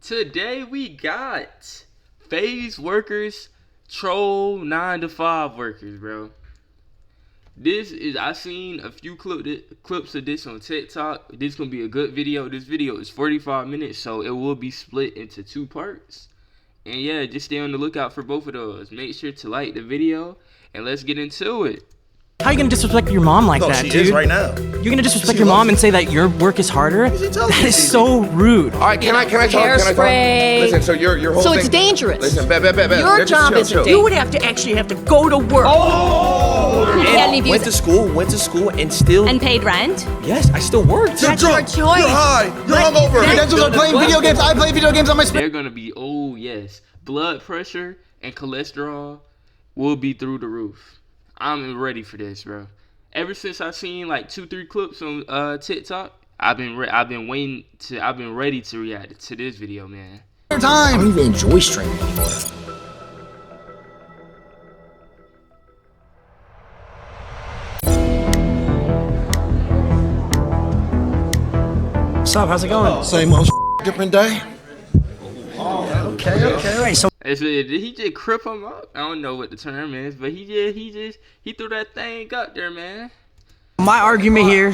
Today we got Faze workers troll 9 to 5 workers, bro. I seen a few clips of this on TikTok. This is gonna be a good video. This video is 45 minutes, so it will be split into 2 parts. And yeah, just stay on the lookout for both of those. Make sure to like the video, and let's get into it. How are you gonna disrespect your mom like that, she dude? is right now. You're gonna disrespect your mom and say that your work is harder? That is so rude. All right, can I talk? Hairspray. Listen, so your whole So thing. it's dangerous. Listen, bet. Your job isn't dangerous. You would have to actually go to work. Went to school, and still. And paid rent? Yes, I still worked. That's your choice. You're high. You're hungover. Credentials are playing video games. I play video games on my spare. They're gonna be, oh yes, blood pressure and cholesterol will be through the roof. I'm ready for this, bro. Ever since I seen like 2-3 clips on TikTok, I've been ready to react to this video, man. I don't even enjoy streaming anymore. What's up? How's it going? Same old different day. Okay, all right. So Did he just crip him up? I don't know what the term is, but he threw that thing up there, man. my argument here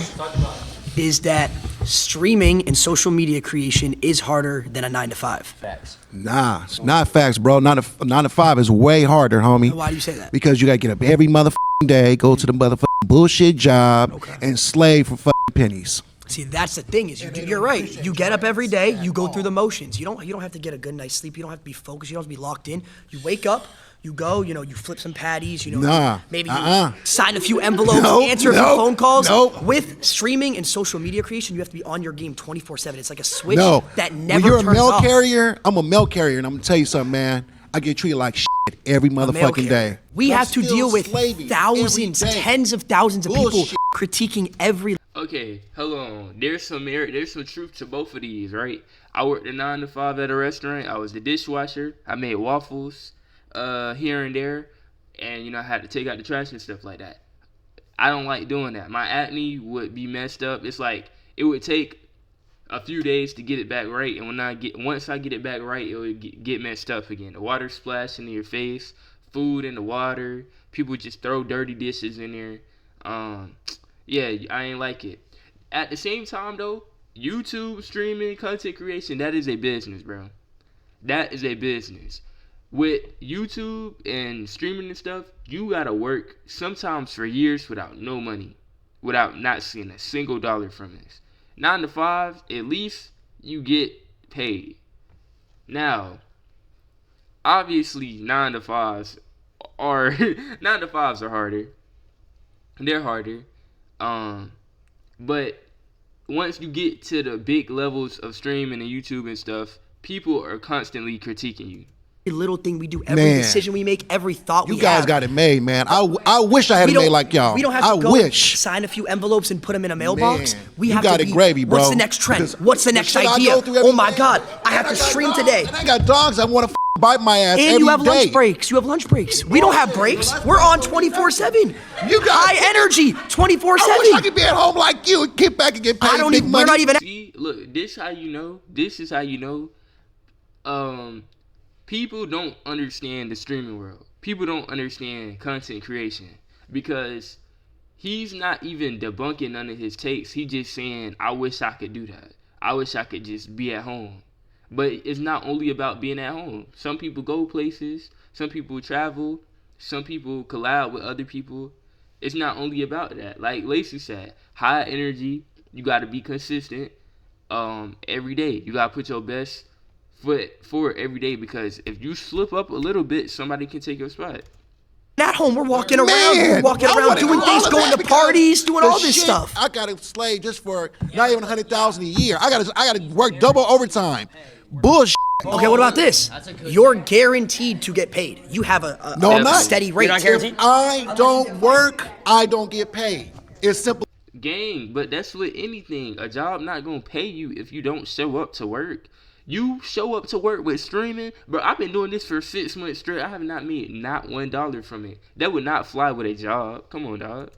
is that streaming and social media creation is harder than a 9 to 5. Facts. Nah, it's not facts, bro. 9 to 5 is way harder, homie. Why do you say that? Because you gotta get up every motherfucking day, go to the motherfucking bullshit job, and slave for fucking pennies. See, that's the thing is you're right. You get up every day, you go through the motions. You don't have to get a good night's sleep. You don't have to be focused. You don't have to be locked in. You wake up, you go, you flip some patties, maybe you sign a few envelopes, answer a few phone calls. With streaming and social media creation, you have to be on your game 24/7. It's like a switch that never when you're turns a mail off. carrier, I'm a mail carrier, and I'm gonna tell you something, man. I get treated like shit every motherfucking day. We I'm have to still deal with slaving thousands, every day. tens of thousands of Bullshit. people critiquing every. Okay, hold on. There's some truth to both of these, right? I worked a 9 to 5 at a restaurant. I was the dishwasher. I made waffles here and there, and I had to take out the trash and stuff like that. I don't like doing that. My acne would be messed up. It's like it would take a few days to get it back right, and once I get it back right, it would get messed up again. The water splashing in your face, food in the water, people just throw dirty dishes in there. Yeah, I ain't like it. At the same time, though, YouTube, streaming, content creation, that is a business, bro. That is a business. With YouTube and streaming and stuff, you gotta work sometimes for years without no money, without not seeing a single dollar from this. 9 to 5, at least you get paid. Now, obviously, 9 to 5s are 9 to 5s are harder. They're harder. But once you get to the big levels of streaming and YouTube and stuff, people are constantly critiquing you. Every little thing we do, every decision we make, every thought we have. You guys got it made, man. I wish I had it made like y'all. We don't have to sign a few envelopes and put them in a mailbox. Man, we you have got to it gravy, bro. What's the next trend? What's the next idea? Oh my God, I have to stream today. And I got dogs that want to bite my ass every day. And you have lunch breaks. You have lunch breaks. We don't have breaks. We're on 24/7. You got high energy 24/7. I wish I could be at home like you and get back and get paid big money. We're not even. See, look, this is how you know. People don't understand the streaming world. People don't understand content creation because he's not even debunking none of his takes. He's just saying, I wish I could do that. I wish I could just be at home. But it's not only about being at home. Some people go places. Some people travel. Some people collab with other people. It's not only about that. Like Lacey said, high energy. You got to be consistent every day. You got to put your best foot forward every day, because if you slip up a little bit, somebody can take your spot. At home, we're walking around doing things, going to parties, doing all this stuff. I got to slave just for not even $100,000 a year. I got to work double overtime. Bullshit. Okay, what about this? You're guaranteed to get paid. You have a steady rate. If I don't work, I don't get paid. It's simple. Gang, but that's with anything. A job not gonna pay you if you don't show up to work. You show up to work with streaming, bro. I've been doing this for 6 months straight. I have not made not $1 from it. That would not fly with a job. Come on, dog.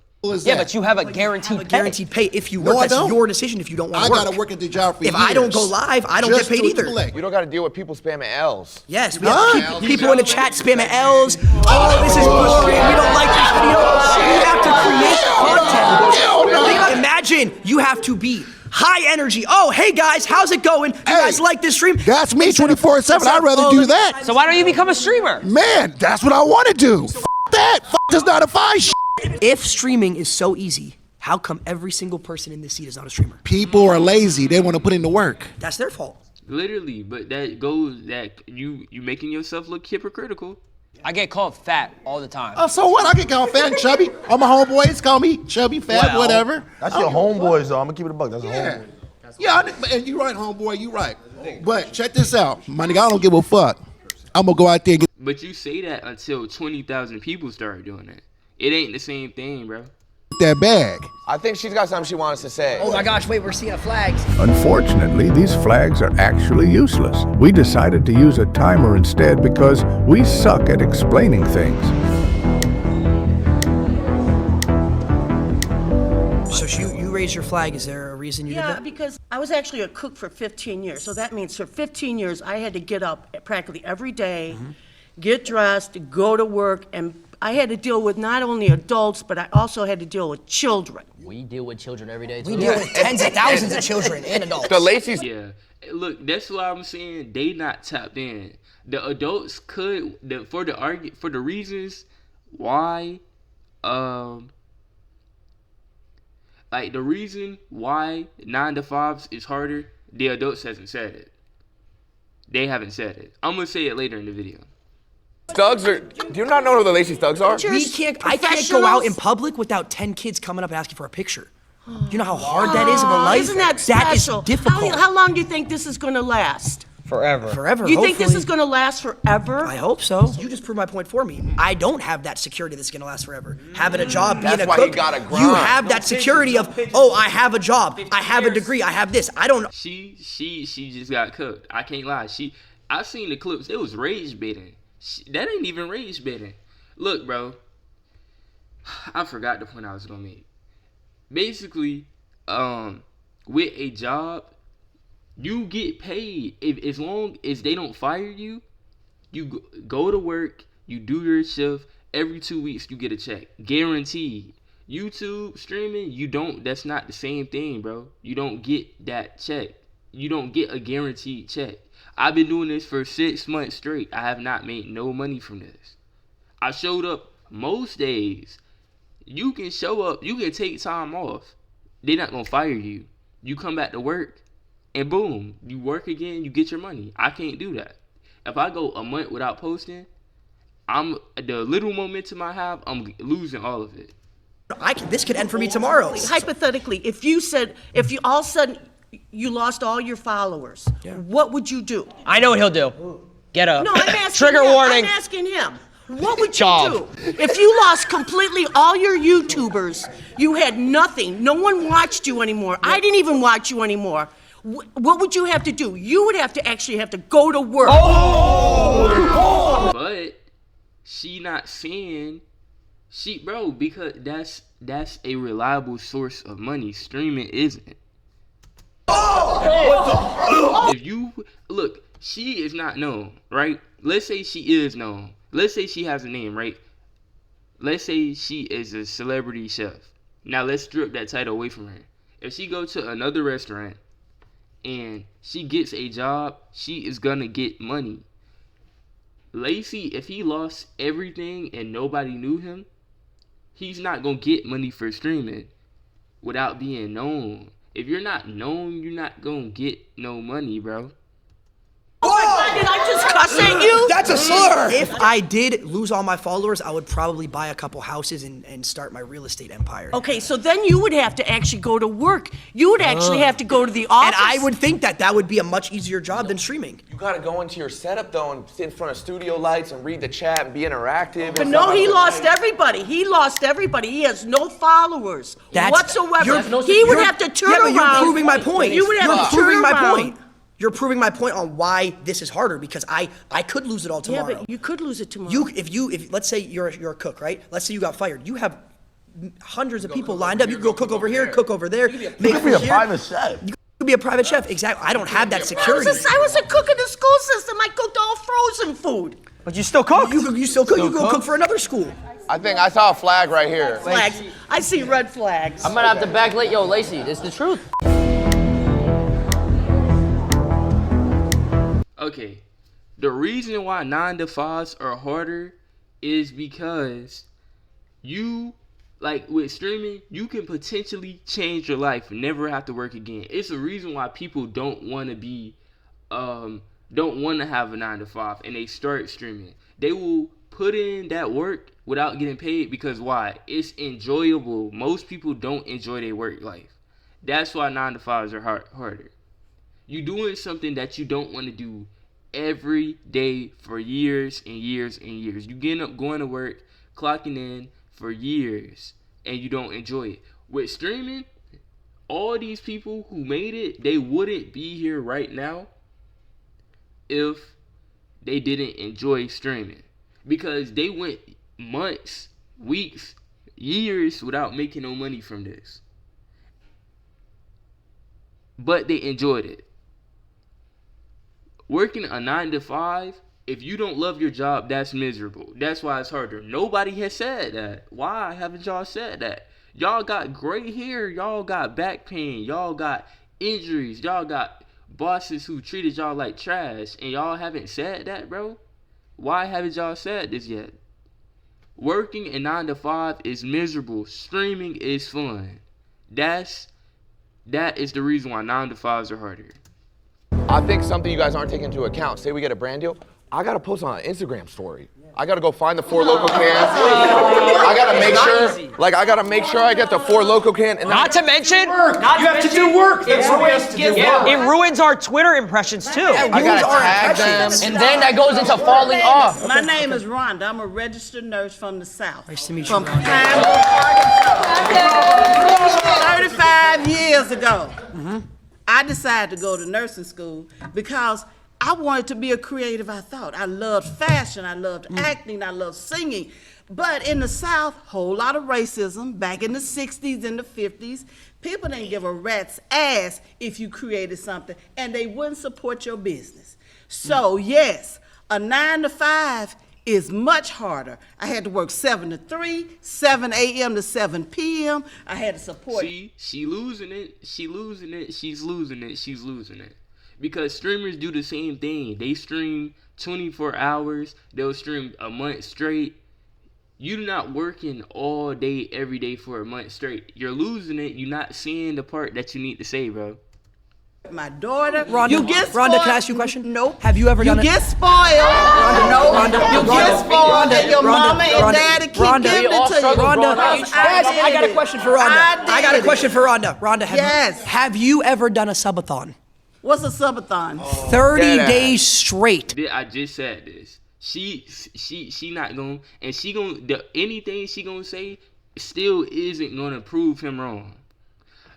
Yeah, but you have a guaranteed pay. Guaranteed pay if you work. No, I That's don't. your decision if you don't want to work. I gotta work at the job for years. If I don't go live, I don't get paid either. You don't got to deal with people spamming L's. Yes, we have people in the chat spamming L's. Oh, this is frustrating. We don't like this video. You have to create content. Imagine you have to be high energy. Oh, hey guys, how's it going? You guys like this stream? That's me 24/7. I'd rather do that. So why don't you become a streamer? Man, that's what I want to do. F that. F does not define shit. If streaming is so easy, how come every single person in this seat is not a streamer? People are lazy. They want to put in the work. That's their fault. Literally, but that goes that you making yourself look hypocritical. I get called fat all the time. Oh, so what? I get called fat and chubby. All my homeboys call me chubby, fat, Well, whatever. That's your homeboys, though. I'm going to keep it a buck. That's a Yeah. homeboy. Yeah, and you right, homeboy. You right. But check this out. My nigga, I don't give a fuck. I'm going to go out there and get But you say that until 20,000 people start doing it. It ain't the same thing, bro. that bag. I think she's got something she wants to say. Oh my gosh, wait, we're seeing a flag. Unfortunately, these flags are actually useless. We decided to use a timer instead because we suck at explaining things. So you raised your flag. Is there a reason you did Yeah, that? because I was actually a cook for 15 years. So that means for 15 years, I had to get up practically every day, get dressed, go to work, and I had to deal with not only adults, but I also had to deal with children. We deal with children every day, too. We deal with tens of thousands of children and adults. The Lacey's. Yeah. Look, that's why I'm saying they not tapped in. The adults could for the reasons why like the reason why 9 to 5s is harder, the adults hasn't said it. They haven't said it. I'm gonna say it later in the video. Thugs are. Do you not know who the Lacey thugs are? I can't go out in public without 10 kids coming up and asking for a picture. Do you know how hard that is of a life? Isn't that special? That is difficult. How long do you think this is going to last? Forever. Forever. You think this hopefully. is going to last forever? I hope so. You just proved my point for me. I don't have that security that's gonna last forever. Having a job, being That's a why cook, you gotta grind. you have that security of, oh, I have a job, I have a degree, I have this. I don't. She just got cooked. I can't lie. I've seen the clips. It was rage baiting. That ain't even rage baiting. Look, bro. I forgot the point I was gonna make. Basically, with a job, you get paid. As long as they don't fire you, you go to work, you do your shift. Every 2 weeks, you get a check, guaranteed. YouTube streaming, that's not the same thing, bro. You don't get that check. You don't get a guaranteed check. I've been doing this for 6 months straight. I have not made no money from this. I showed up most days. You can show up. You can take time off. They're not going to fire you. You come back to work, and boom, you work again, you get your money. I can't do that. If I go a month without posting, the little momentum I have, I'm losing all of it. This could end for me tomorrow. Hypothetically, if you all of a sudden you lost all your followers, what would you do? I know what he'll do. Get up. No, I'm asking Trigger him. warning. I'm asking him. What would you Job. do? If you lost completely all your YouTubers, you had nothing. No one watched you anymore. I didn't even watch you anymore. What would you have to do? You would have to go to work. But she not saying because that's a reliable source of money. Streaming isn't. If you look, she is not known, right? Let's say she is known. Let's say she has a name, right? Let's say she is a celebrity chef. Now let's strip that title away from her. If she go to another restaurant and she gets a job, she is gonna get money. Lacey, if he lost everything and nobody knew him, he's not gonna get money for streaming without being known. If you're not known, you're not gonna get no money, bro. Oh my God, did I just cuss at you? That's a slur. If I did lose all my followers, I would probably buy a couple houses and start my real estate empire. Okay, so then you would have to actually go to work. You would actually have to go to the office. And I would think that would be a much easier job than streaming. You gotta go into your setup though and sit in front of studio lights and read the chat and be interactive. But no, he lost everybody. He lost everybody. He has no followers whatsoever. He would have to turn around. Yeah, but you're proving my point. You would have to turn around. You're proving my point on why this is harder because I could lose it all tomorrow. Yeah, but you could lose it tomorrow. If let's say you're a cook, right? Let's say you got fired. You have hundreds of people lined up. You can go cook over here, cook over there. You could be a private chef. You could be a private chef. Exactly. I don't have that security. I was a cook in the school system. I cooked all frozen food. But you still cook. You still cook. You go cook for another school. I think I saw a flag right here. Flags. I see red flags. I'm gonna have to backlight. Yo, Lacey, this is the truth. Okay, the reason why 9 to 5s are harder is because you, like with streaming, you can potentially change your life and never have to work again. It's a reason why people don't want to be, don't want to have a 9 to 5 and they start streaming. They will put in that work without getting paid because why? It's enjoyable. Most people don't enjoy their work life. That's why 9 to 5s are harder. You doing something that you don't want to do every day for years and years and years. You getting up, going to work, clocking in for years, and you don't enjoy it. With streaming, all these people who made it, they wouldn't be here right now if they didn't enjoy streaming. Because they went months, weeks, years without making no money from this. But they enjoyed it. Working a 9 to 5, if you don't love your job, that's miserable. That's why it's harder. Nobody has said that. Why haven't y'all said that? Y'all got gray hair. Y'all got back pain. Y'all got injuries. Y'all got bosses who treated y'all like trash. And y'all haven't said that, bro? Why haven't y'all said this yet? Working a 9 to 5 is miserable. Streaming is fun. That is the reason why 9 to 5s are harder. I think something you guys aren't taking into account. Say we get a brand deal, I gotta post on an Instagram story. I gotta go find the 4 local cans. I gotta make sure I get the 4 local can. And Not to mention, You have to do work. That's the way it has to do work. it ruins our Twitter impressions too. I gotta tag them. And then that goes into falling off. My name is Rhonda. I'm a registered nurse from the South. Nice to meet you, From Rhonda. Arkansas. 35 years ago, I decided to go to nursing school because I wanted to be a creative, I thought. I loved fashion, I loved acting, I loved singing. But in the South, whole lot of racism. Back in the 60s and the 50s, people didn't give a rat's ass if you created something, and they wouldn't support your business. So yes, a 9 to 5 is much harder. I had to work 7 to 3, 7 a.m. to 7 p.m. I had to support. See, she losing it. She's losing it. Because streamers do the same thing. They stream 24 hours. They'll stream a month straight. You're not working all day, every day for a month straight. You're losing it. You're not seeing the part that you need to say, bro. My daughter, Rhonda, you get spoiled. Rhonda, can I ask you a question? Nope. Have you ever done You it? get spoiled. You get spoiled, and your mama and daddy keep giving it to you. Rhonda, Because I got a question for Rhonda. I got a did question it. for Rhonda. Rhonda, Yes. have you ever done a subathon? What's a subathon? 30 Dead days straight. I just said this. She not gonna, and she gonna, anything she gonna say still isn't gonna prove him wrong.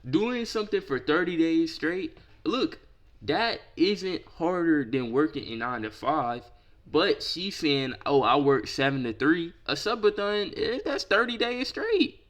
Doing something for 30 days straight, look, that isn't harder than working in 9 to 5. But she's saying, oh, I work 7 to 3. A subathon, that's 30 days straight.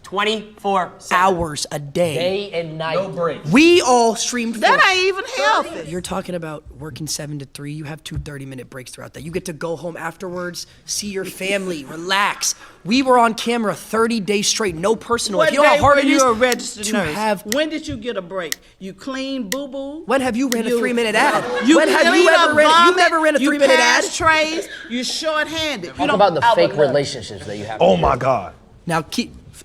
24 Hours a day. day and night. No break. We all streamed That for. ain't even healthy. You're talking about working 7 to 3. You have 2 30-minute breaks throughout that. You get to go home afterwards, see your family, relax. We were on camera 30 days straight, no personal. What If you know how day hard were it is you a registered to nurse? have. When did you get a break? You clean boo-boo? When have you ran a You- 3-minute ad? You When have you clean ever up ran? vomit, You've never ran a 3-minute You ad. pass trays. You're short-handed. Talk about the fake relationships that you have. Oh my God. Now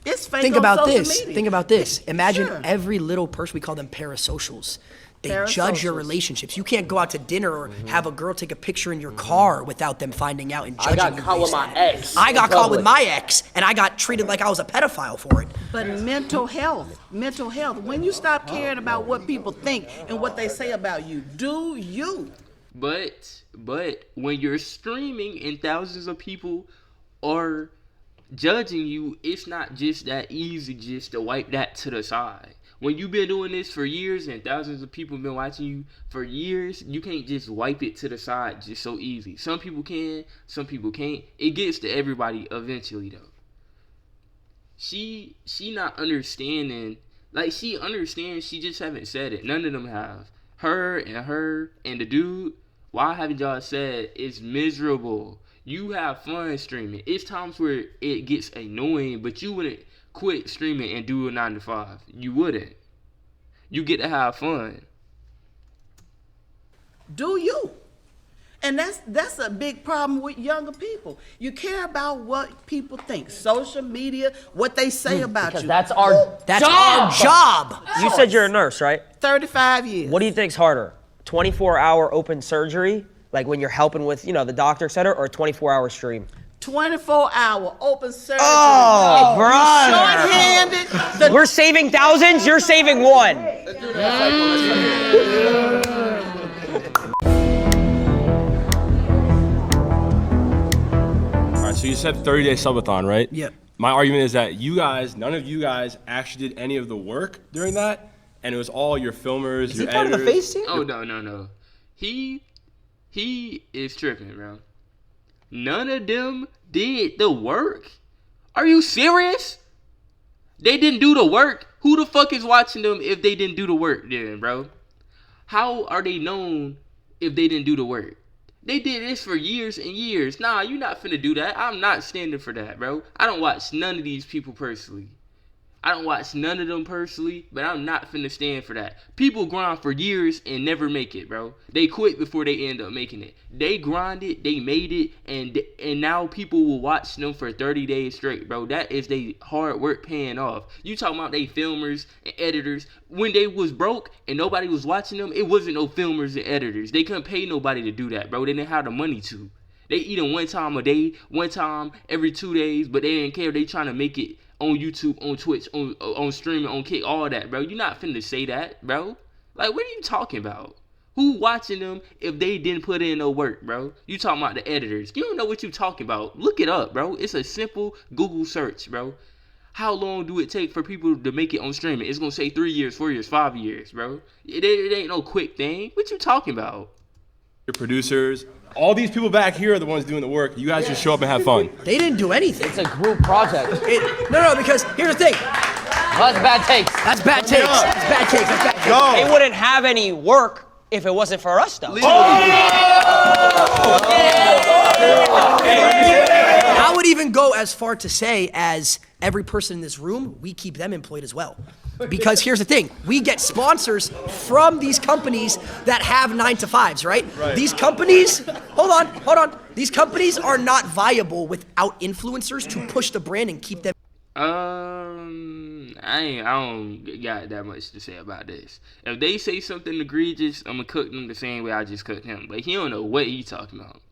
It's fake think on about social this. media. Think about this. Imagine Sure. every little person. We call them parasocials. They judge your Parasocials. relationships. You can't go out to dinner or have a girl take a picture in your car without them finding out and judging you. caught with my ex I in got caught with public. my ex, and I got treated like I was a pedophile for it. But mental health. When you stop caring about what people think and what they say about you, do you? But when you're streaming and thousands of people are judging you, it's not just that easy just to wipe that to the side. When you've been doing this for years and thousands of people have been watching you for years, you can't just wipe it to the side just so easy. Some people can, some people can't. It gets to everybody eventually though. she not understanding. Like, she understands, she just haven't said it. None of them have. Her and the dude, why haven't y'all said it's miserable? You have fun streaming. It's times where it gets annoying, but you wouldn't quit streaming and do a 9 to 5. You wouldn't. You get to have fun. Do you? And that's a big problem with younger people. You care about what people think, social media, what they say about you. That's our job. You said you're a nurse, right? 35 years. What do you think's harder? 24-hour open surgery, like when you're helping with, the doctor, et cetera, or a 24-hour stream? 24-hour open surgery. Oh, brother. Short-handed. We're saving thousands, you're saving one. So you said 30-day subathon, right? Yep. My argument is that none of you guys actually did any of the work during that, and it was all your filmers, your editors. Is he part of the Faze team? Oh, no. He is tripping, bro. None of them did the work. Are you serious? They didn't do the work. Who the fuck is watching them if they didn't do the work then, bro? How are they known if they didn't do the work? They did this for years and years. Nah, you not finna do that. I'm not standing for that, bro. I don't watch none of these people personally. I don't watch none of them personally, but I'm not finna stand for that. People grind for years and never make it, bro. They quit before they end up making it. They grinded, they made it, and now people will watch them for 30 days straight, bro. That is they hard work paying off. You talking about they filmers and editors. When they was broke and nobody was watching them, it wasn't no filmers and editors. They couldn't pay nobody to do that, bro. They didn't have the money to. They eat them one time a day, one time every 2 days, but they didn't care. They trying to make it on YouTube, on Twitch, on streaming, on Kick, all that, bro. You're not finna say that, bro. Like, what are you talking about? Who watching them if they didn't put in no work, bro? You talking about the editors. You don't know what you talking about. Look it up, bro. It's a simple Google search, bro. How long do it take for people to make it on streaming? It's gonna say 3 years, 4 years, 5 years, bro. It ain't no quick thing. What you talking about? Your producers, all these people back here are the ones doing the work. You guys just show up and have fun. They didn't do anything. It's a group project. No, because here's the thing. Well, that's bad takes. That's bad takes. That's bad takes. That's bad takes. They wouldn't have any work if it wasn't for us, though. I would even go as far to say as every person in this room, we keep them employed as well. Because here's the thing, we get sponsors from these companies that have 9 to 5s, right? These companies, hold on. These companies are not viable without influencers to push the brand and keep them. I don't got that much to say about this. If they say something egregious, I'm gonna cook them the same way I just cooked him. But he don't know what he talking about.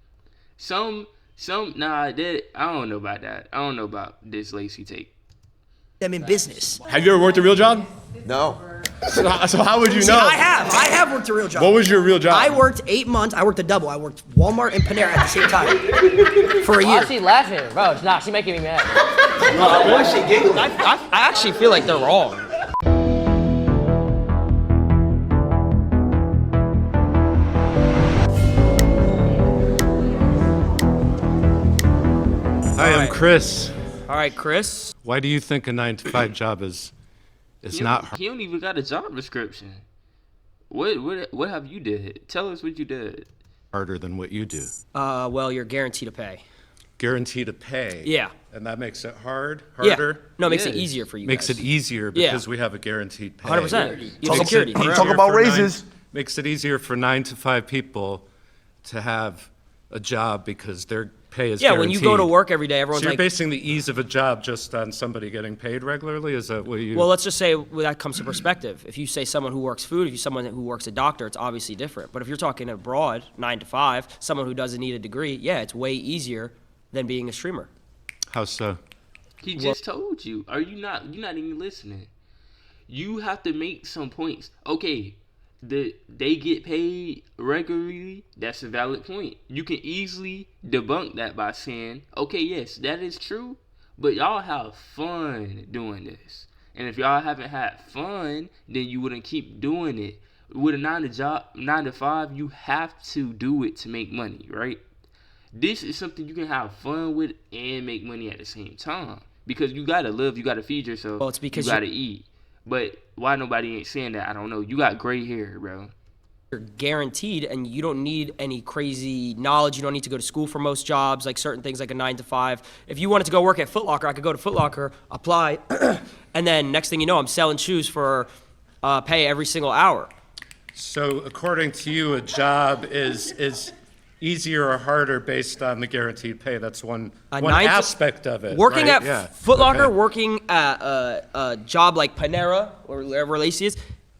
I don't know about that. I don't know about this Lacey take. Them in business. Have you ever worked a real job? No. So how would you know? I have worked a real job. What was your real job? I worked 8 months. I worked a double. I worked Walmart and Panera at the same time for a year. Why is she laughing? Bro, she's making me mad. Why is she giggling? I actually feel like they're wrong. Hi, I'm Chris. All right, Chris. Why do you think a 9 to 5 job is not hard? He don't even got a job description. What have you did? Tell us what you did. Harder than what you do. Well, you're guaranteed to pay. Guaranteed to pay. Yeah. And that makes it harder? Yeah. No, it makes it easier for you Makes guys. it easier because we have a guaranteed pay. 100%. You have security. Talk about raises. Makes it easier for 9 to 5 people to have a job because their pay is guaranteed. when you go to work every day, everyone's so you're like... basing the ease of a job just on somebody getting paid regularly? Is that what you... Well, let's just say that comes to perspective. If you say someone who works food, if you're someone who works a doctor, it's obviously different. But if you're talking abroad, 9 to 5, someone who doesn't need a degree, yeah, it's way easier than being a streamer. How so? He just told you. You're not even listening. You have to make some points. Okay, they get paid regularly. That's a valid point. You can easily debunk that by saying, okay, yes, that is true, but y'all have fun doing this. And if y'all haven't had fun, then you wouldn't keep doing it. With a 9 to 5, you have to do it to make money, right? This is something you can have fun with and make money at the same time. because you gotta live, you gotta feed yourself. Well, it's because you gotta eat. But why nobody ain't saying that? I don't know. You got gray hair, bro. You're guaranteed, and you don't need any crazy knowledge. You don't need to go to school for most jobs, like certain things like a 9 to 5. If you wanted to go work at Foot Locker, I could go to Foot Locker, apply, and then next thing you know, I'm selling shoes for pay every single hour. So according to you, a job is easier or harder based on the guaranteed pay. That's one aspect of it. Working right? at Foot Locker, working at a job like Panera or wherever Lacey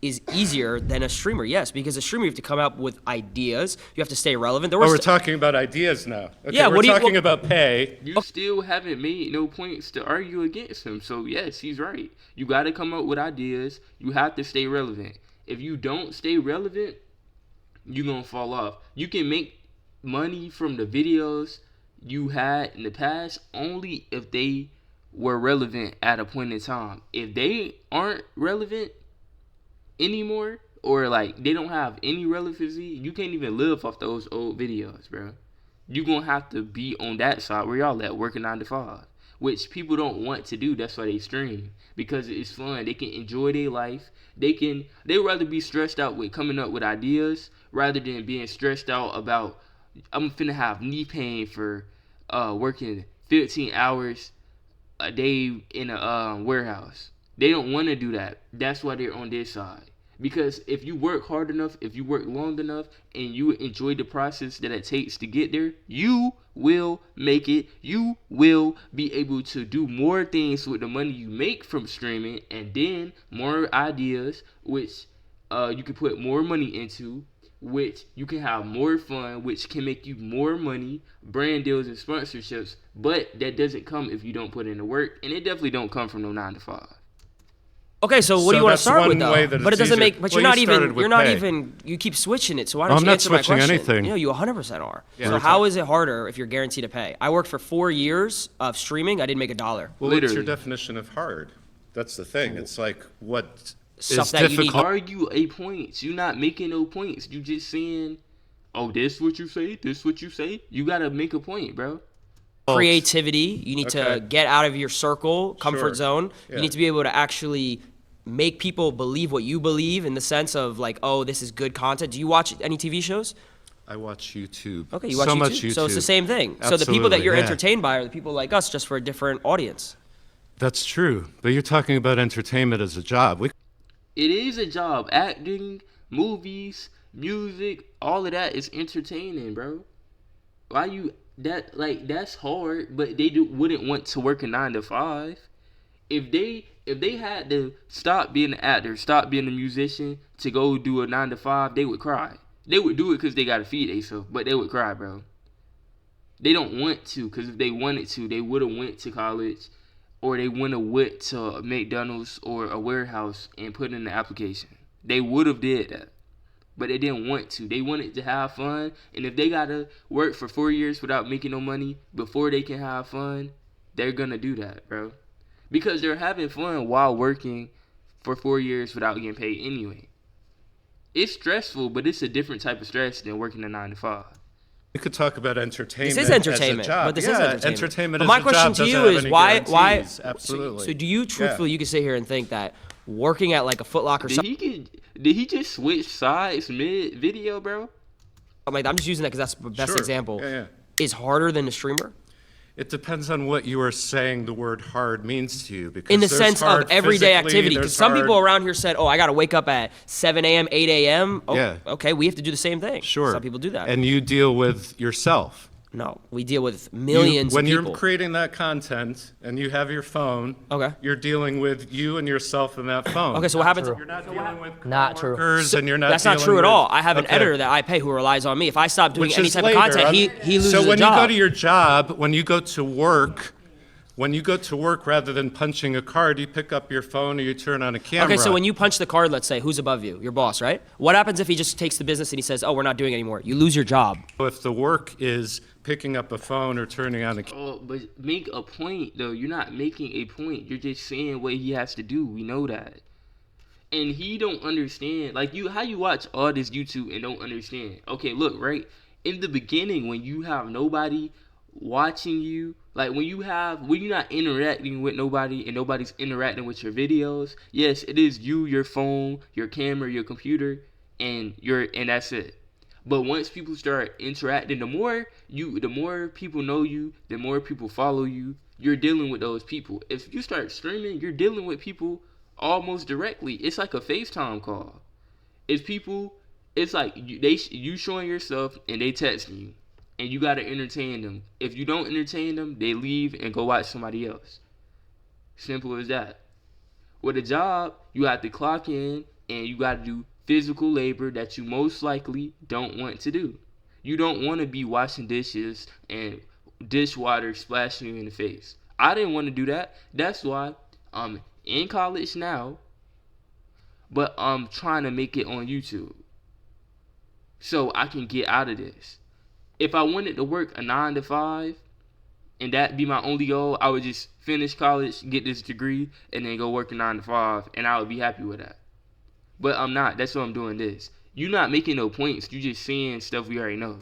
is easier than a streamer, yes, because a streamer you have to come up with ideas. You have to stay relevant. We're talking about ideas now. Okay, yeah, we're talking about pay. You still haven't made no points to argue against him. So yes, he's right. You got to come up with ideas. You have to stay relevant. If you don't stay relevant, you're gonna fall off. You can make money from the videos you had in the past only if they were relevant at a point in time. If they aren't relevant anymore, or like they don't have any relevancy, you can't even live off those old videos, bro. You're gonna have to be on that side where y'all at, working 9 to 5, which people don't want to do. That's why they stream, because it's fun. They can enjoy their life. They'd rather be stressed out with coming up with ideas rather than being stressed out about, I'm finna have knee pain for working 15 hours a day in a warehouse. They don't want to do that. That's why they're on this side. Because if you work hard enough, if you work long enough, and you enjoy the process that it takes to get there, you will make it. You will be able to do more things with the money you make from streaming, and then more ideas, which you can put more money into, which you can have more fun, which can make you more money, brand deals and sponsorships. But that doesn't come if you don't put in the work, and it definitely don't come from no 9 to 5. Okay, so what do you want to start with, though? But it doesn't make. But Well, you're not even. You keep switching it. So why don't you answer my question? I'm not switching anything. You know, you 100% are. Yeah. So how is it harder if you're guaranteed to pay? I worked for 4 years of streaming. I didn't make $1. Well, Literally. what's your definition of hard? That's the thing. It's like what Stuff is that you need- difficult. Argue a points. You're not making no points. You just saying, oh, this what you say, this what you say. You gotta make a point, bro. Creativity. You need to get out of your circle, comfort zone. Yeah. You need to be able to actually make people believe what you believe, in the sense of like, oh, this is good content. Do you watch any TV shows? I watch YouTube. Okay, you watch so YouTube. much YouTube. So it's the same thing. So the people that you're Absolutely, yeah. entertained by are the people like us, just for a different audience. That's true. But you're talking about entertainment as a job. It is a job. Acting, movies, music, all of that is entertaining, bro. Why you that like that's hard, but they wouldn't want to work a 9 to 5. If they had to stop being an actor, stop being a musician to go do a 9 to 5, they would cry. They would do it because they gotta feed themselves, but they would cry, bro. They don't want to, because if they wanted to, they would have went to college, or they would have went to McDonald's or a warehouse and put in the application. They would have did that, but they didn't want to. They wanted to have fun, and if they gotta work for 4 years without making no money before they can have fun, they're gonna do that, bro. Because they're having fun while working for 4 years without getting paid anyway. It's stressful, but it's a different type of stress than working a 9 to 5. We could talk about entertainment. This is entertainment, as a job. but this yeah, is entertainment. Entertainment But as my a question job to you doesn't have is any why? guarantees. Absolutely. So do you truthfully, you can sit here and think that working at like a Foot Locker, Did he just switch sides mid video, bro? like I'm just using that because that's the best Sure. example, Yeah. is harder than a streamer? It depends on what you are saying the word hard means to you. Because In the there's sense of hard everyday physically, activity, there's because some hard- people around here said, "Oh, I got to wake up at 7 a.m., 8 a.m." Oh, Yeah. okay, we have to do the same thing. Sure. Some people do that. And you deal with yourself. No, we deal with millions When of people. you're creating that content and you have your phone, Okay. you're dealing with you and yourself in that phone. Okay, so what happens? You're not dealing with Not true. workers and you're not That's not dealing true at with- all. I have an Okay. editor that I pay who relies on me. If I stop doing Which any is type labor. of content, he loses So when a job. you go to your job, when you go to work, rather than punching a card, you pick up your phone or you turn on a camera. Okay, so when you punch the card, let's say, who's above you? Your boss, right? What happens if he just takes the business and he says, "Oh, we're not doing it anymore"? You lose your job. If the work is picking up a phone or turning on a camera. Oh, but make a point though. You're not making a point. You're just saying what he has to do. We know that. And he don't understand. Like how you watch all this YouTube and don't understand. Okay, look, right? In the beginning when you have nobody watching you, like when you're not interacting with nobody and nobody's interacting with your videos, yes, it is you, your phone, your camera, your computer, and that's it. But once people start interacting, the more people know you, the more people follow you, you're dealing with those people. If you start streaming, you're dealing with people almost directly. It's like a FaceTime call. It's like you showing yourself and they texting you. And you gotta entertain them. If you don't entertain them, they leave and go watch somebody else. Simple as that. With a job, you have to clock in and you gotta do physical labor that you most likely don't want to do. You don't want to be washing dishes and dishwater splashing you in the face. I didn't want to do that. That's why I'm in college now, but I'm trying to make it on YouTube so I can get out of this. If I wanted to work a 9 to 5 and that be my only goal, I would just finish college, get this degree, and then go work a 9 to 5, and I would be happy with that. But I'm not. That's why I'm doing this. You're not making no points. You're just seeing stuff we already know.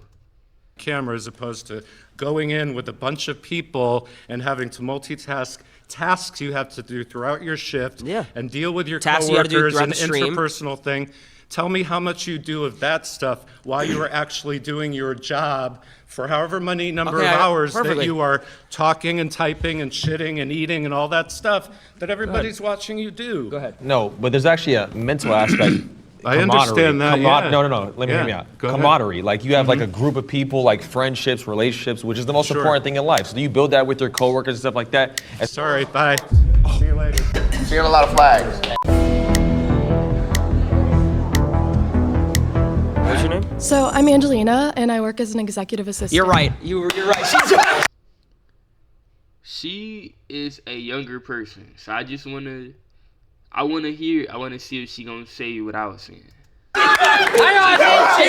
Camera as opposed to going in with a bunch of people and having to multitask tasks you have to do throughout your shift and deal with your coworkers and interpersonal thing. Tell me how much you do of that stuff while you are actually doing your job for however many number of hours that you are talking and typing and shitting and eating and all that stuff that everybody's watching you do. Go ahead. No, but there's actually a mental aspect. I understand that, No, let me hear me out. Camaraderie, like you have like a group of people, like friendships, relationships, which is the most important thing in life. So do you build that with your coworkers and stuff like that? Sorry, bye. See you later. Seeing a lot of flags. What's your name? So I'm Angelina, and I work as an executive assistant. You're right. You're right. She's right. She is a younger person, so I want to see if she gonna say what I was saying. She's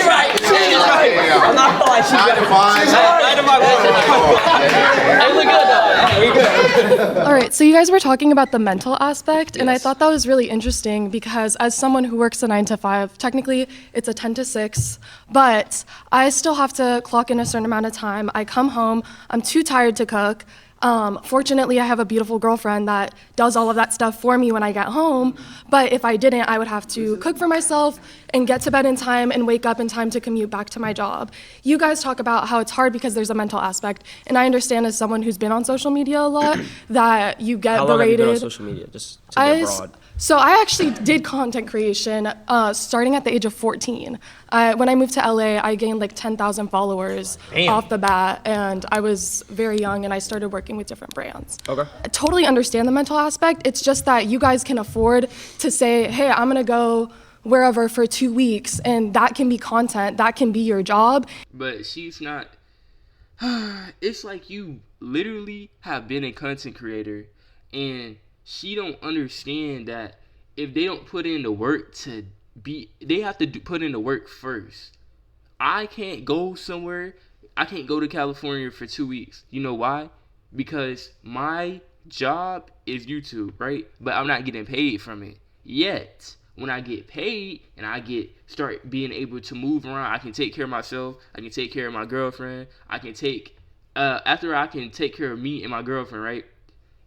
right. I'm not gonna lie, she's right. All right, so you guys were talking about the mental aspect, and I thought that was really interesting because as someone who works a 9 to 5, technically it's a 10 to 6, but I still have to clock in a certain amount of time. I come home, I'm too tired to cook. Fortunately, I have a beautiful girlfriend that does all of that stuff for me when I get home, but if I didn't, I would have to cook for myself and get to bed in time and wake up in time to commute back to my job. You guys talk about how it's hard because there's a mental aspect, and I understand as someone who's been on social media a lot that you get How long berated. have you been on social media? Just to get broad. So I actually did content creation starting at the age of 14. When I moved to LA, I gained like 10,000 followers off the bat, and I was very young, and I started working with different brands. Okay. I totally understand the mental aspect. It's just that you guys can afford to say, hey, I'm gonna go wherever for 2 weeks, and that can be content, that can be your job. But she's not. It's like you literally have been a content creator, and she don't understand that if they don't put in the work they have to put in the work first. I can't go somewhere. I can't go to California for 2 weeks. You know why? Because my job is YouTube, right? But I'm not getting paid from it yet. When I get paid and start being able to move around, I can take care of myself. I can take care of my girlfriend. After I can take care of me and my girlfriend, right?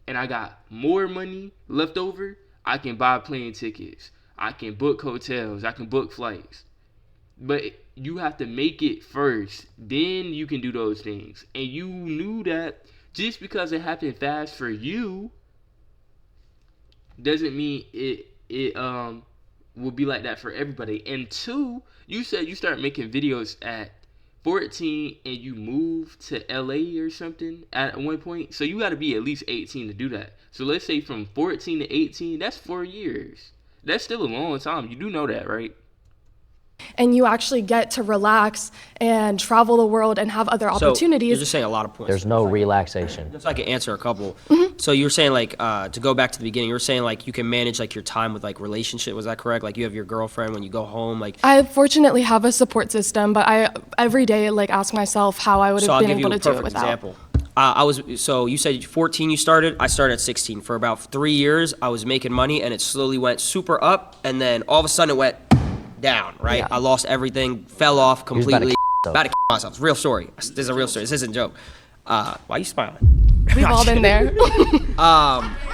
And I got more money left over, I can buy plane tickets. I can book hotels. I can book flights. But you have to make it first. Then you can do those things. And you knew that just because it happened fast for you doesn't mean it will be like that for everybody. And two, you said you started making videos at 14 and you moved to LA or something at one point. So you got to be at least 18 to do that. So let's say from 14 to 18, that's 4 years. That's still a long time. You do know that, right? And you actually get to relax and travel the world and have other opportunities. You're just saying a lot of points. There's no relaxation. Just so I can answer a couple. So you were saying like, to go back to the beginning, you were saying like you can manage like your time with like relationship. Was that correct? Like you have your girlfriend when you go home, like. I fortunately have a support system, but I every day like ask myself how I would have been able to do it without. Example. So you said 14 you started. I started at 16. For about 3 years, I was making money and it slowly went super up, and then all of a sudden it went down, right? Yeah. I lost everything, fell off completely. About to About to myself. It's a real story. This is a real story. This isn't a joke. Why are you smiling? We've all been there.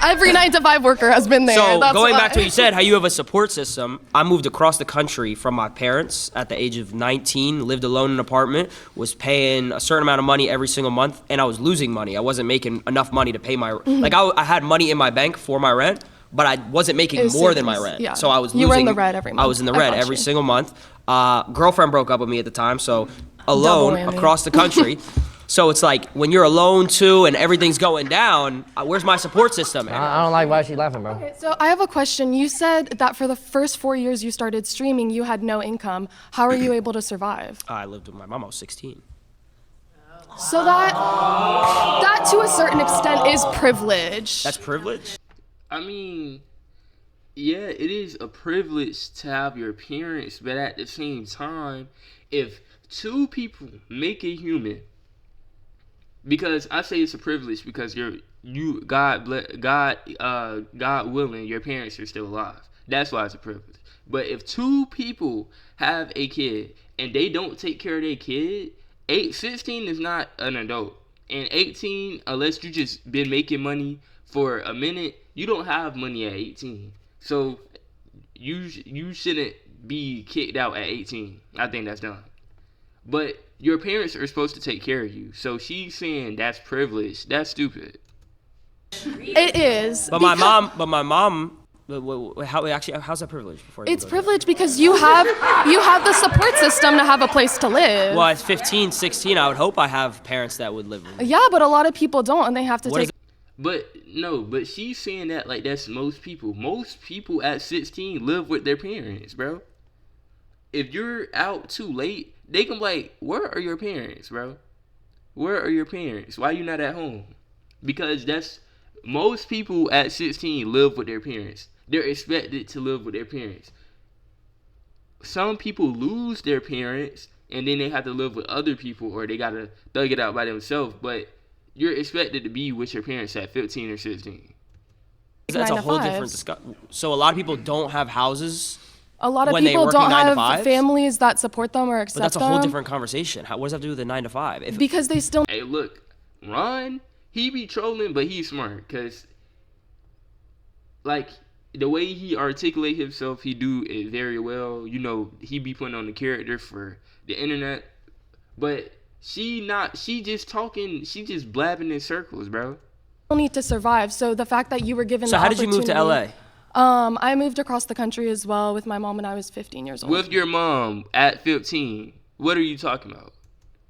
Every 9-to-5 worker has been there. So That's going why. back to what you said, how you have a support system. I moved across the country from my parents at the age of 19, lived alone in an apartment, was paying a certain amount of money every single month, and I was losing money. I wasn't making enough money to pay my, like I had money in my bank for my rent, but I wasn't making more than my rent. Yeah. So I was losing. You were in the red every month. I was in the red every single month. Girlfriend broke up with me at the time, so alone Double whammy. across the country. So it's like when you're alone too and everything's going down, where's my support system? I don't like why she laughing, bro. Okay, so I have a question. You said that for the first 4 years you started streaming, you had no income. How are you able to survive? I lived with my mom. I was 16. So that to a certain extent is privilege. That's privilege? I mean, yeah, it is a privilege to have your parents, but at the same time, if two people make a human, because I say it's a privilege because God willing, your parents are still alive. That's why it's a privilege. But if two people have a kid and they don't take care of their kid, 16 is not an adult. And 18, unless you just been making money for a minute, you don't have money at 18. So you shouldn't be kicked out at 18. I think that's dumb. But your parents are supposed to take care of you. So she's saying that's privilege. That's stupid. It is. But my mom, how's that privilege? It's privilege because you have the support system to have a place to live. Well, at 15, 16, I would hope I have parents that would live with me. Yeah, but a lot of people don't, and they have to take. But she's saying that like that's most people. Most people at 16 live with their parents, bro. If you're out too late, they can be like, where are your parents, bro? Where are your parents? Why are you not at home? Because that's most people at 16 live with their parents. They're expected to live with their parents. Some people lose their parents and then they have to live with other people or they gotta thug it out by themselves. But you're expected to be with your parents at 15 or 16. That's a whole different discussion. So a lot of people don't have houses. A lot of when people working don't 9 to have 5s? families that support them or accept them. But that's a whole different conversation. What does that have to do with the 9 to 5? Because they still. Hey, look, Ron, he be trolling, but he's smart. Because, like, the way he articulate himself, he do it very well. You know, he be putting on the character for the internet. But she just talking, she just blabbing in circles, bro. Need to survive. So the fact that you were given So the how did you move to LA? I moved across the country as well with my mom when I was 15 years old. With your mom at 15. What are you talking about?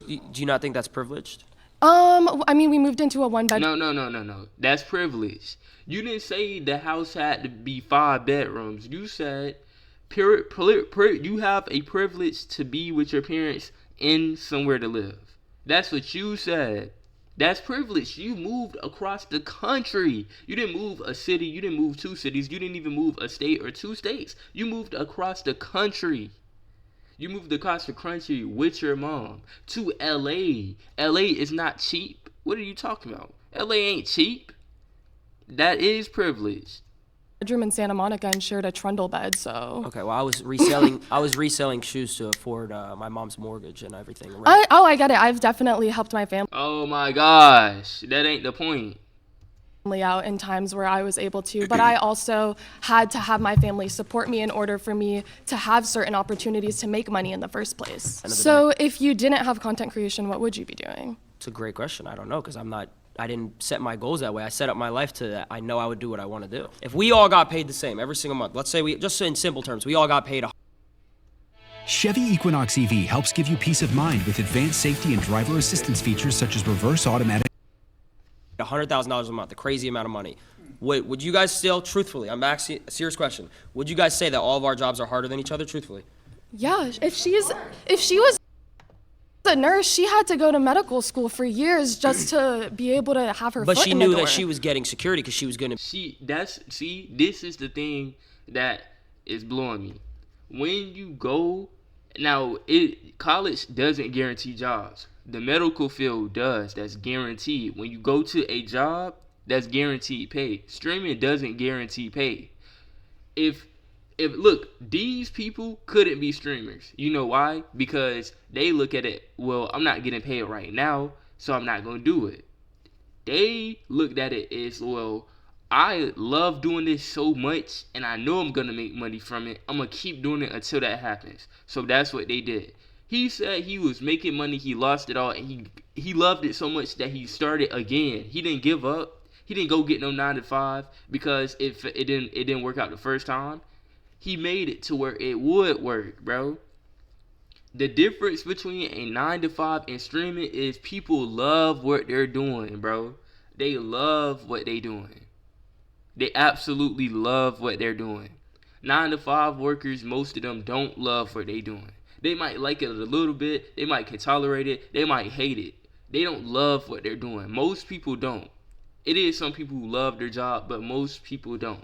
Do you not think that's privileged? I mean, we moved into a one-bedroom. No. That's privilege. You didn't say the house had to be 5 bedrooms. You said you have a privilege to be with your parents in somewhere to live. That's what you said. That's privilege. You moved across the country. You didn't move a city. You didn't move 2 cities. You didn't even move a state or 2 states. You moved across the country. You moved across the country with your mom to LA. LA is not cheap. What are you talking about? LA ain't cheap. That is privilege. Bedroom in Santa Monica and shared a trundle bed, so. Okay, well, I was reselling shoes to afford my mom's mortgage and everything. I get it. I've definitely helped my family. Oh my gosh, that ain't the point. Out in times where I was able to, but I also had to have my family support me in order for me to have certain opportunities to make money in the first place. So if you didn't have content creation, what would you be doing? It's a great question. I don't know, because I didn't set my goals that way. I set up my life to that. I know I would do what I want to do. If we all got paid the same every single month, let's say just in simple terms, we all got paid Chevy Equinox EV helps give you peace of mind with advanced safety and driver assistance features such as reverse automatic. $100,000 a month, a crazy amount of money. Would you guys still, truthfully, I'm asking a serious question, would you guys say that all of our jobs are harder than each other, truthfully? Yeah, if she was a nurse, she had to go to medical school for years just to be able to have her But foot she in the knew door. that she was getting security because she was going to. This is the thing that is blowing me. When you go, now college doesn't guarantee jobs. The medical field does. That's guaranteed. When you go to a job, that's guaranteed pay. Streaming doesn't guarantee pay. If look, these people couldn't be streamers. You know why? Because they look at it, well, I'm not getting paid right now. so I'm not gonna do it. They looked at it as, well, I love doing this so much and I know I'm gonna make money from it. I'm gonna keep doing it until that happens. So that's what they did. He said he was making money, he lost it all, and he loved it so much that he started again. He didn't give up. He didn't go get no 9 to 5 because if it didn't work out the first time. He made it to where it would work, bro. The difference between a 9 to 5 and streaming is people love what they're doing, bro. They love what they're doing. They absolutely love what they're doing. 9 to 5 workers, most of them don't love what they're doing. They might like it a little bit. They might can tolerate it. They might hate it. They don't love what they're doing. Most people don't. It is some people who love their job, but most people don't.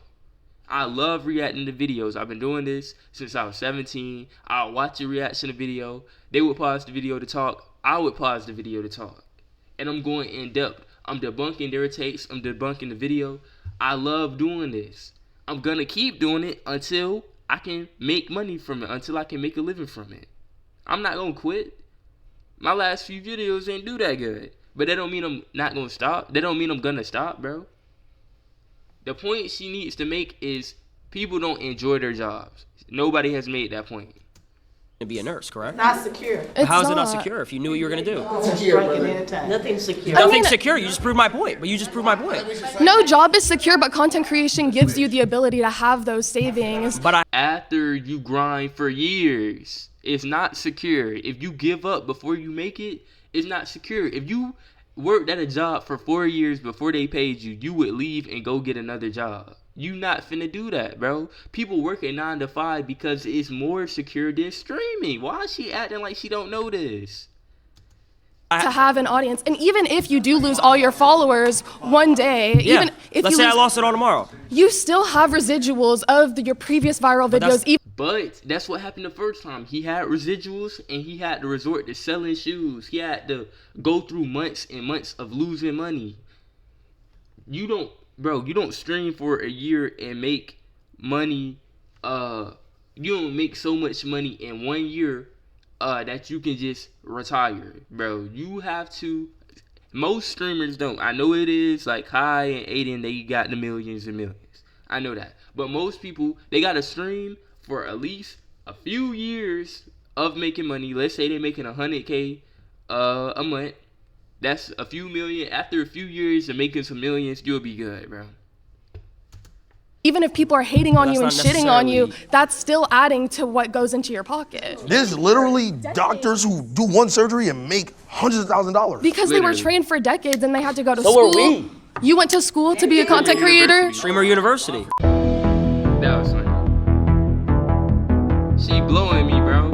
I love reacting to videos. I've been doing this since I was 17. I'll watch a reaction to video. They would pause the video to talk. I would pause the video to talk. And I'm going in depth. I'm debunking their takes. I'm debunking the video. I love doing this. I'm going to keep doing it until I can make money from it. Until I can make a living from it. I'm not going to quit. My last few videos ain't do that good. But that don't mean I'm not going to stop. That don't mean I'm going to stop, bro. The point she needs to make is people don't enjoy their jobs. Nobody has made that point. To be a nurse, correct? Not secure. How is it not secure if you knew what you were going to do? Nothing's secure. Nothing's secure. You just proved my point. But you just proved my point. No job is secure, but content creation gives you the ability to have those savings. But after you grind for years, it's not secure. If you give up before you make it, it's not secure. If you worked at a job for 4 years before they paid you, you would leave and go get another job. You not finna do that, bro. People work at 9 to 5 because it's more secure than streaming. Why is she acting like she don't know this? To have an audience, and even if you do lose all your followers one day, even if let's say I lost it all tomorrow, you still have residuals of your previous viral videos. But that's what happened the first time. He had residuals and he had to resort to selling shoes. He had to go through months and months of losing money. You don't stream for a year and make money. You don't make so much money in 1 year that you can just retire, bro. You have to. Most streamers don't. I know it is like Kai and Aiden, they got the millions and millions. I know that. But most people, they got to stream for at least a few years of making money. Let's say they're making 100K a month. That's a few million. After a few years of making some millions, you'll be good, bro. Even if people are hating on you and shitting on you, that's still adding to what goes into your pocket. There's literally doctors who do one surgery and make hundreds of thousands of dollars. Because they were trained for decades and they had to go to school. So were we. You went to school to be a content creator? Streamer University. That was funny. She blowing me, bro.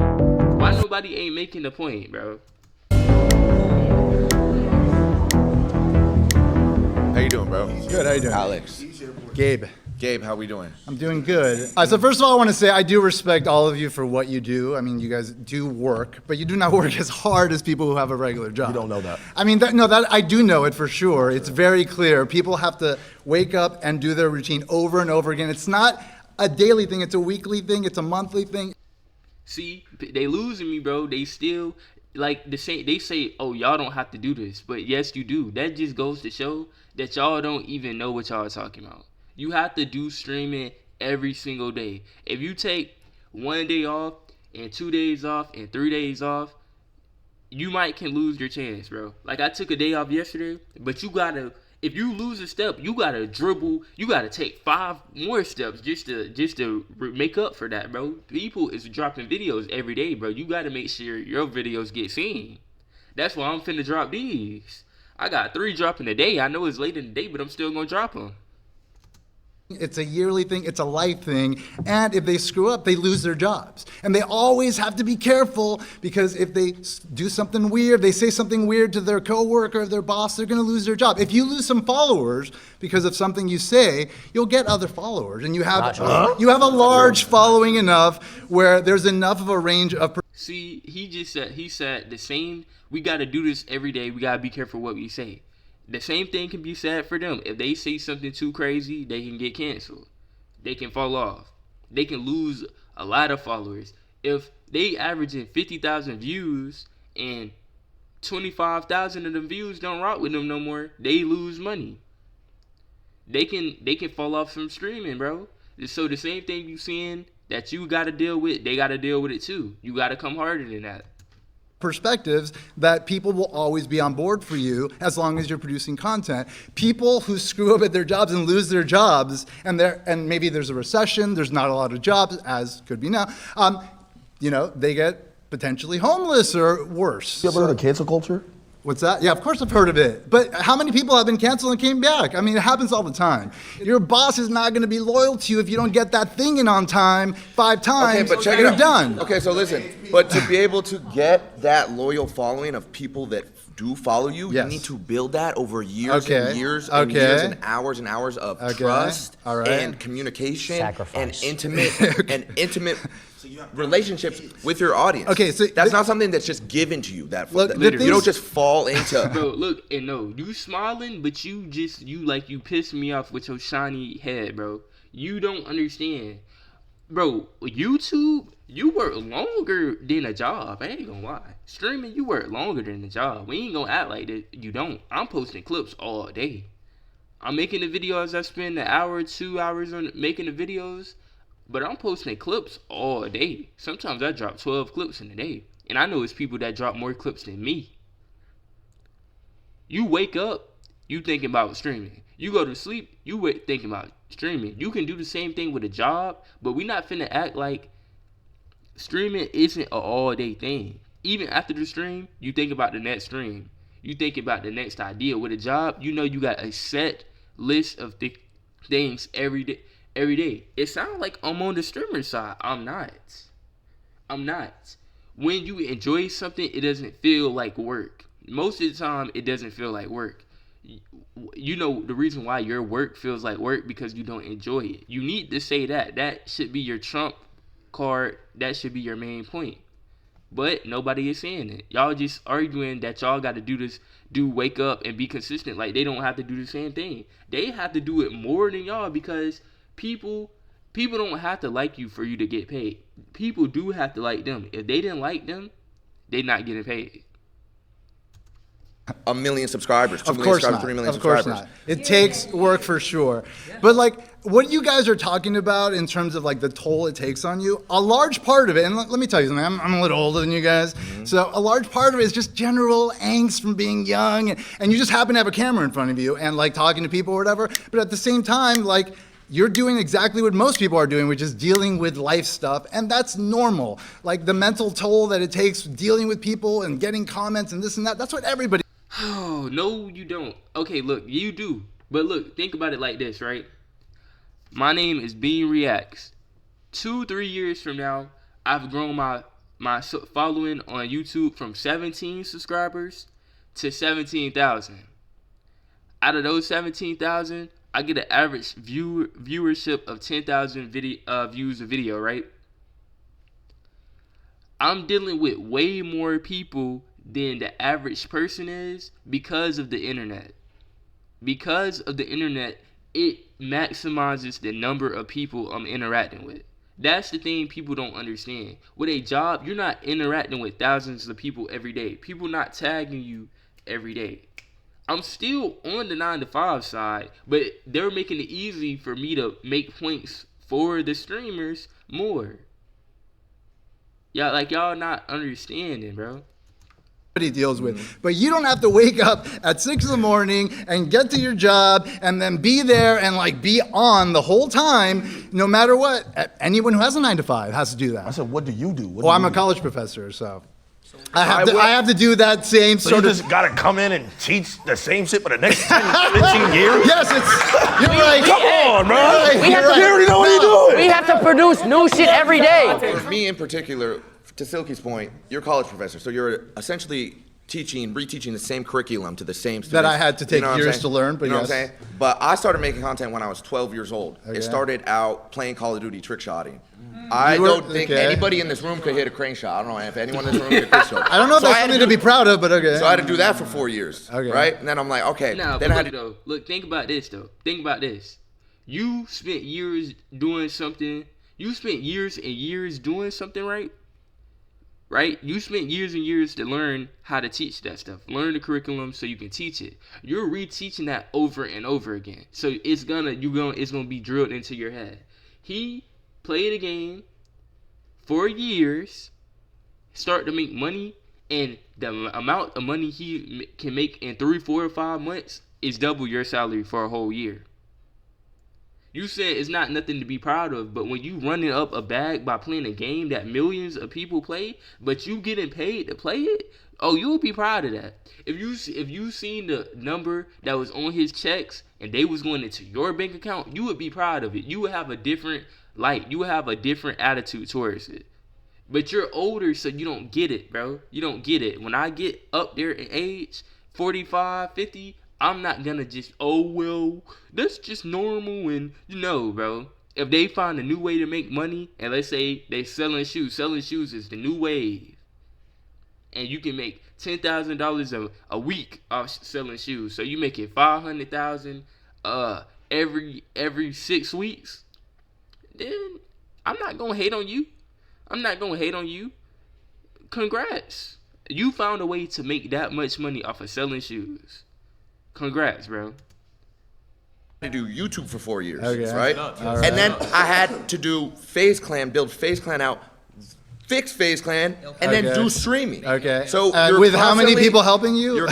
Why nobody ain't making the point, bro? How you doing, bro? Good, how you doing? Alex. Gabe. Gabe, how we doing? I'm doing good. So first of all, I want to say I do respect all of you for what you do. I mean, you guys do work, but you do not work as hard as people who have a regular job. You don't know that. I mean, that I do know it for sure. It's very clear. People have to wake up and do their routine over and over again. It's not a daily thing. It's a weekly thing. It's a monthly thing. See, they losing me, bro. They still like they say, oh, y'all don't have to do this, but yes, you do. That just goes to show that y'all don't even know what y'all are talking about. You have to do streaming every single day. If you take 1 day off and 2 days off and 3 days off, you can lose your chance, bro. Like I took a day off yesterday, but if you lose a step, you gotta dribble. You gotta take 5 more steps just to make up for that, bro. People is dropping videos every day, bro. You gotta make sure your videos get seen. That's why I'm finna drop these. I got 3 dropping a day. I know it's late in the day, but I'm still gonna drop them. It's a yearly thing, it's a life thing, and if they screw up, they lose their jobs. And they always have to be careful, because if they do something weird, they say something weird to their coworker or their boss, they're gonna lose their job. If you lose some followers because of something you say, you'll get other followers, and you have a large following enough where there's enough of a range of... See, he said the same, we gotta do this every day, we gotta be careful what we say. The same thing can be said for them. If they say something too crazy, they can get canceled. They can fall off. They can lose a lot of followers. If they averaging 50,000 views and 25,000 of the views don't rock with them no more. They lose money. They can fall off from streaming, bro. So the same thing you seeing that you got to deal with, they got to deal with it too. You got to come harder than that. Perspectives that people will always be on board for you as long as you're producing content. People who screw up at their jobs and lose their jobs, and maybe there's a recession, there's not a lot of jobs, as could be now, they get potentially homeless or worse. You ever heard of cancel culture? What's that? Yeah, of course I've heard of it. But how many people have been canceled and came back? I mean, it happens all the time. Your boss is not going to be loyal to you if you don't get that thing in on time 5 times. Okay, but check it you're out. done. Okay, so listen, but to be able to get that loyal following of people that do follow you, you need to build that over years and years and years and hours of trust and communication and intimate relationships with your audience. Okay, so that's not something that's just given to you. You don't just fall into. Bro, look, and no, you smiling, but you piss me off with your shiny head, bro. You don't understand, bro. YouTube, you work longer than a job. I ain't gonna lie. Streaming, you work longer than a job. We ain't gonna act like that. You don't. I'm posting clips all day. I'm making the videos. I spend an hour, 2 hours on making the videos. But I'm posting clips all day. Sometimes I drop 12 clips in a day. And I know it's people that drop more clips than me. You wake up, you thinking about streaming. You go to sleep, you thinking about streaming. You can do the same thing with a job, but we not finna act like streaming isn't an all-day thing. Even after the stream, you think about the next stream. You think about the next idea. With a job, you know you got a set list of things every day. It sounds like I'm on the streamer side. I'm not. When you enjoy something, it doesn't feel like work. Most of the time, it doesn't feel like work. You know the reason why your work feels like work because you don't enjoy it. You need to say that. That should be your trump card. That should be your main point. But nobody is saying it. Y'all just arguing that y'all got to wake up and be consistent. Like they don't have to do the same thing. They have to do it more than y'all because people don't have to like you for you to get paid. People do have to like them. If they didn't like them, they're not getting paid. 1 million subscribers, 2 million subscribers, 3 million subscribers. Of course not. It takes work for sure. But like what you guys are talking about in terms of like the toll it takes on you, a large part of it, and let me tell you something, I'm a little older than you guys, so a large part of it is just general angst from being young, and you just happen to have a camera in front of you and like talking to people or whatever, but at the same time, like, you're doing exactly what most people are doing, which is dealing with life stuff, and that's normal. Like the mental toll that it takes dealing with people and getting comments and this and that, that's what everybody... Oh, no, you don't. Okay, look, you do. But look, think about it like this, right? My name is Bean Reacts. 2-3 years from now, I've grown my following on YouTube from 17 subscribers to 17,000. Out of those 17,000, I get an average viewership of 10,000 views a video, right? I'm dealing with way more people than the average person is because of the internet. Because of the internet, it maximizes the number of people I'm interacting with. That's the thing people don't understand. With a job, you're not interacting with thousands of people every day. People not tagging you every day. I'm still on the 9-to-5 side, but they're making it easy for me to make points for the streamers more. Y'all not understanding, bro. Deals with, but you don't have to wake up at 6 a.m. and get to your job and then be there and like be on the whole time, no matter what. Anyone who has a 9-to-5 has to do that. I said, what do you do? Well, I'm a college professor, so I have to do that same so sort you of. just gotta come in and teach the same shit for the next 10, 15 years? Yes, you're right. Come on, bro. You already know what you're doing. We have to produce new shit every day. For me in particular, to Silky's point, you're a college professor, so you're essentially reteaching the same curriculum to the same students. That I had to take what I'm years saying? to learn, but you know yes. what I'm saying? But I started making content when I was 12 years old. Okay. It started out playing Call of Duty trick shotting. I don't think anybody in this room could hit a crane shot. I don't know if anyone in this room could crane shot. I don't know if that's something to be proud of, but okay. So I had to do that for 4 years, right? And then I'm like, okay. Nah, then but I had look, to. though. Look, think about this, though. Think about this. You spent years doing something. You spent years and years doing something, right? right? You spent years and years to learn how to teach that stuff. Learn the curriculum so you can teach it. You're reteaching that over and over again. So it's gonna be drilled into your head. He played a game for years, start to make money, and the amount of money he can make in 3, 4, or 5 months is double your salary for a whole year. You said it's not nothing to be proud of, but when you running up a bag by playing a game that millions of people play, but you getting paid to play it, oh, you'll be proud of that. If you seen the number that was on his checks and they was going into your bank account, you would be proud of it. You would have a different light. You would have a different attitude towards it. But you're older, so you don't get it, bro. You don't get it. When I get up there in age, 45, 50, I'm not gonna just, oh, well, that's just normal. And, bro, if they find a new way to make money, and let's say they selling shoes is the new wave, and you can make $10,000 a week off selling shoes, so you make it $500,000 every 6 weeks, then I'm not gonna hate on you. Congrats. You found a way to make that much money off of selling shoes. Congrats, bro. To do YouTube for 4 years, Okay. right? All right. And then I had to do Faze Clan, build Faze Clan out, fix Faze Clan, and then Okay. do streaming. Okay. So with how many people helping you?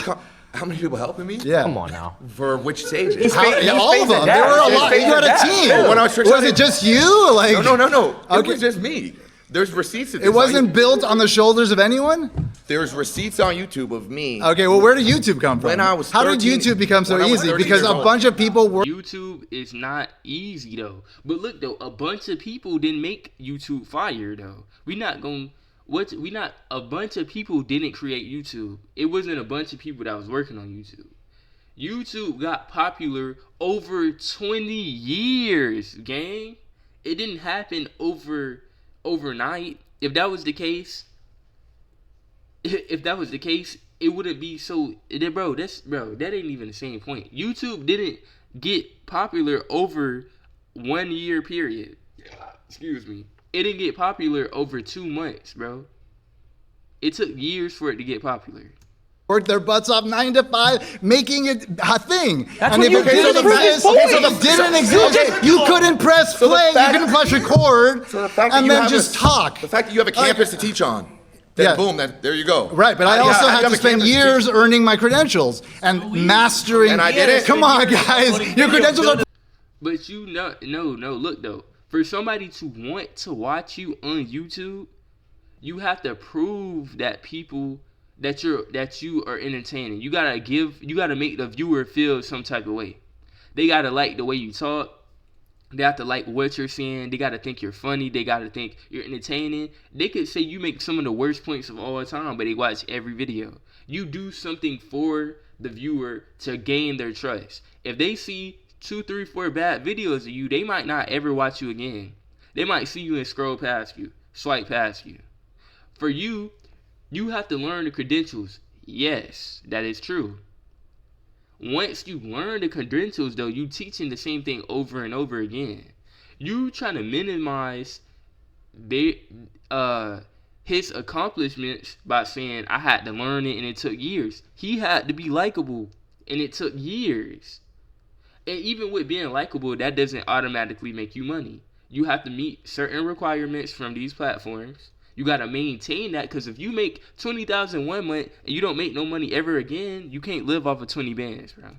How many people helping me? Yeah. Come on now. For which stages? All of them. There were a lot. You had a team. When I Was it just you? Like No. It Okay. was just me. There's receipts of this. It wasn't built on the shoulders of anyone? There's receipts on YouTube of me. Okay, well, where did YouTube come from? When I was How did 13 YouTube become so when I was easy? 13 Because years a old. bunch of people were. YouTube is not easy though. But look though, a bunch of people didn't make YouTube fire though. A bunch of people didn't create YouTube. It wasn't a bunch of people that was working on YouTube. YouTube got popular over 20 years, gang. It didn't happen overnight. If that was the case, it wouldn't be so. That ain't even the same point. YouTube didn't get popular over 1 year period. Excuse me. It didn't get popular over 2 months, bro. It took years for it to get popular. Worked their butts off 9 to 5, making it a thing. That's and what if you it did didn't in the exist, first if place. it didn't exist, you couldn't press play, you couldn't press record, and then just talk. The fact that you have a campus to teach on. Then boom, there you go. Right, but I also had to spend years earning my credentials and mastering. And I did it. Come on, guys, your credentials are. But look though. For somebody to want to watch you on YouTube, you have to prove that people that you are entertaining. You gotta make the viewer feel some type of way. They gotta like the way you talk. They have to like what you're saying. They gotta think you're funny. They gotta think you're entertaining. They could say you make some of the worst points of all time, but they watch every video. You do something for the viewer to gain their trust. If they see 2, 3, 4 bad videos of you, they might not ever watch you again. They might see you and scroll past you, swipe past you. For you, you have to learn the credentials. Yes, that is true. Once you learn the credentials, though, you teaching the same thing over and over again. You trying to minimize his accomplishments by saying, I had to learn it and it took years. He had to be likable and it took years. And even with being likable, that doesn't automatically make you money. You have to meet certain requirements from these platforms. You got to maintain that, because if you make $20,000 1 month and you don't make no money ever again, you can't live off of 20 bands, bro.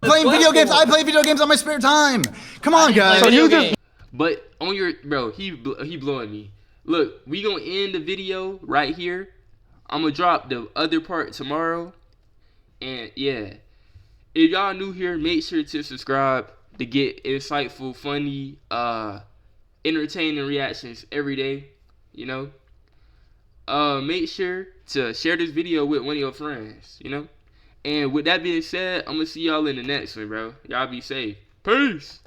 Playing video games. I play video games on my spare time. Come on, guys. But on your, bro, he blowing me. Look, we gonna end the video right here. I'm gonna drop the other part tomorrow. And yeah, if y'all new here, make sure to subscribe to get insightful, funny, entertaining reactions every day. You know, make sure to share this video with one of your friends. You know, and with that being said, I'm gonna see y'all in the next one, bro. Y'all be safe. Peace.